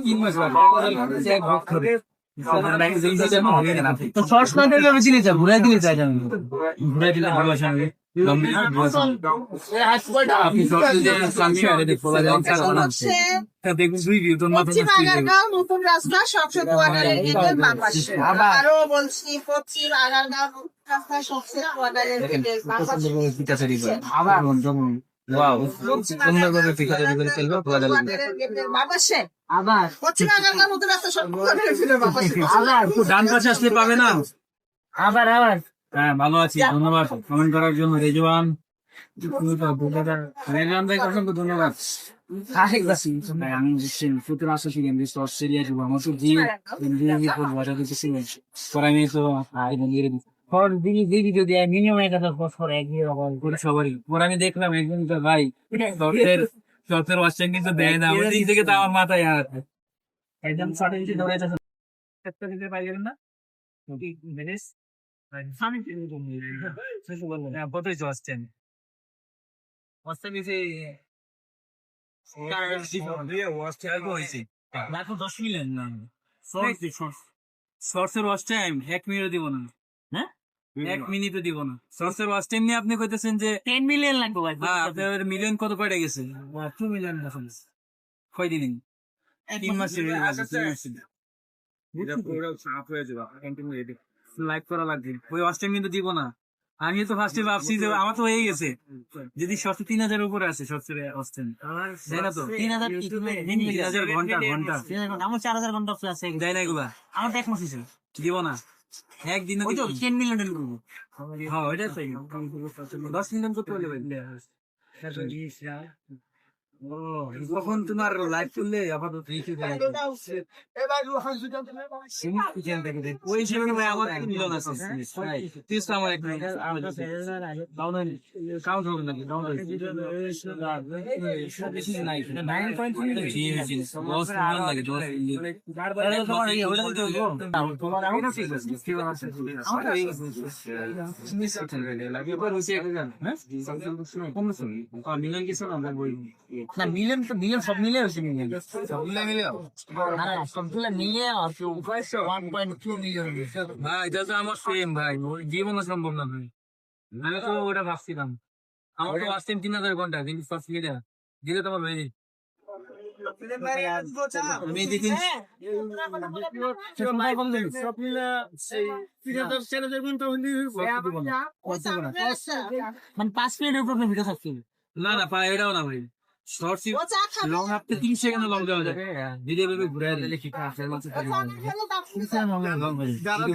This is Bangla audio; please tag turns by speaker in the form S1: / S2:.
S1: 3 মাস বাকি এক ভক্ত ধরে তো শর্টস না দিলে আমি চিনি চাই ঘুরাই দিলে চাই আমি ঘুরাই দিলে ভালোবাসা আমি দেখুন রিভিউ তোর মাথা
S2: নতুন রাস্তা সবচেয়ে ওয়াটারের গেটের বাম পাশে আরো বলছি পশ্চিম আগারগাঁও রাস্তা সবচেয়ে ওয়াটারের গেটের বাম পাশে
S1: আবার ওয়াও সুন্দরভাবে পিকারি করে ফেলবো
S2: ওয়াটারের গেটের বাম পাশে আবার পশ্চিম আগারগাঁও নতুন রাস্তা সবচেয়ে ওয়াটারের গেটের বাম পাশে
S1: আবার ডান পাশে আসলে পাবে না আবার হ্যাঁ ভালো আছি ধন্যবাদ কমেন্ট করার জন্য রেজওয়ান রেজওয়ান ভাই অসংখ্য ধন্যবাদ আমি ফুটের আসা ছিলাম অস্ট্রেলিয়া যাবো আমার তো জি মজা দিতেছি পরে আমি তো যদি মিনিমাম 1000 বছর একদিন সবারই পরে আমি দেখলাম একদিন তো ভাই শর্টের ওয়াশিং কিন্তু দেয় না ওই দিক থেকে তো আমার মাথায় আর একদম শর্টের নিচে ধরে যাচ্ছে একটা দিতে পাই যাবেন না মেরেস আমি কতই তো আসছেন ওয়াশিং নিচে এখন 10 মিলিয়ন না শর্টসের ওয়াচ টাইম 1 মিনিটও দিব না হ্যাঁ 1 মিনিটও দিব না শর্টসের ওয়াচ টাইম নিয়ে আপনি কইতেছেন যে 10 মিলিয়ন লাগবে ভাই হ্যাঁ আপনার মিলিয়ন কত কয়টা গেছে 2 মিলিয়ন এখন কয় দিন 3 মাস হয়ে গেছে 3 মাস এটা পুরো সাফ হয়ে যাবে কন্টিনিউ লাইক করা লাগবে ওই ওয়াচ টাইম কিন্তু দিব না আমি তো ফার্স্টে ভাবছি যে আমার তো হয়ে গেছে যদি 3000 উপরে আছে সবচেয়ে অস্টেন তাই না তো 3000 ঘন্টা আমার 4000 ঘন্টা আছে যাই না এগুলা আমার তো এক মাস হয়েছে দিব না একদিন 10 মিলিয়ন করবো হ্যাঁ ওইটাই 10 মিলিয়ন করতে পারলে কখন তোমার লাইভ করলে আপাতত ওই হিসেবে ভাই আমার মিলন আছে আমার এক কাউন্ট হবে নাকি মিলন কিছু না না মিলিয়ন তো মিলিয়ন সব মিলে হয়েছে মিলিয়ন সব মিলে সবগুলো মিলে আর কি 1.2 মিলিয়ন ভাই এটা তো আমার সেম ভাই ওই জীবনও সম্ভব না ভাই আমি তো ওটা ভাবছিলাম আমার তো আসতে 3000 ঘন্টা কিন্তু ফার্স্ট দিলে তোমার হয়ে যেত আমি দেখি মানে 5 মিনিটের উপর ভিডিও থাকছে না না পায় এটাও না ভাই শর্ট লং আপনি 3 সেকেন্ড লং দেওয়া যায় ভিডিও ভাবে ঘুরে দিলে কি কাজ আছে যারা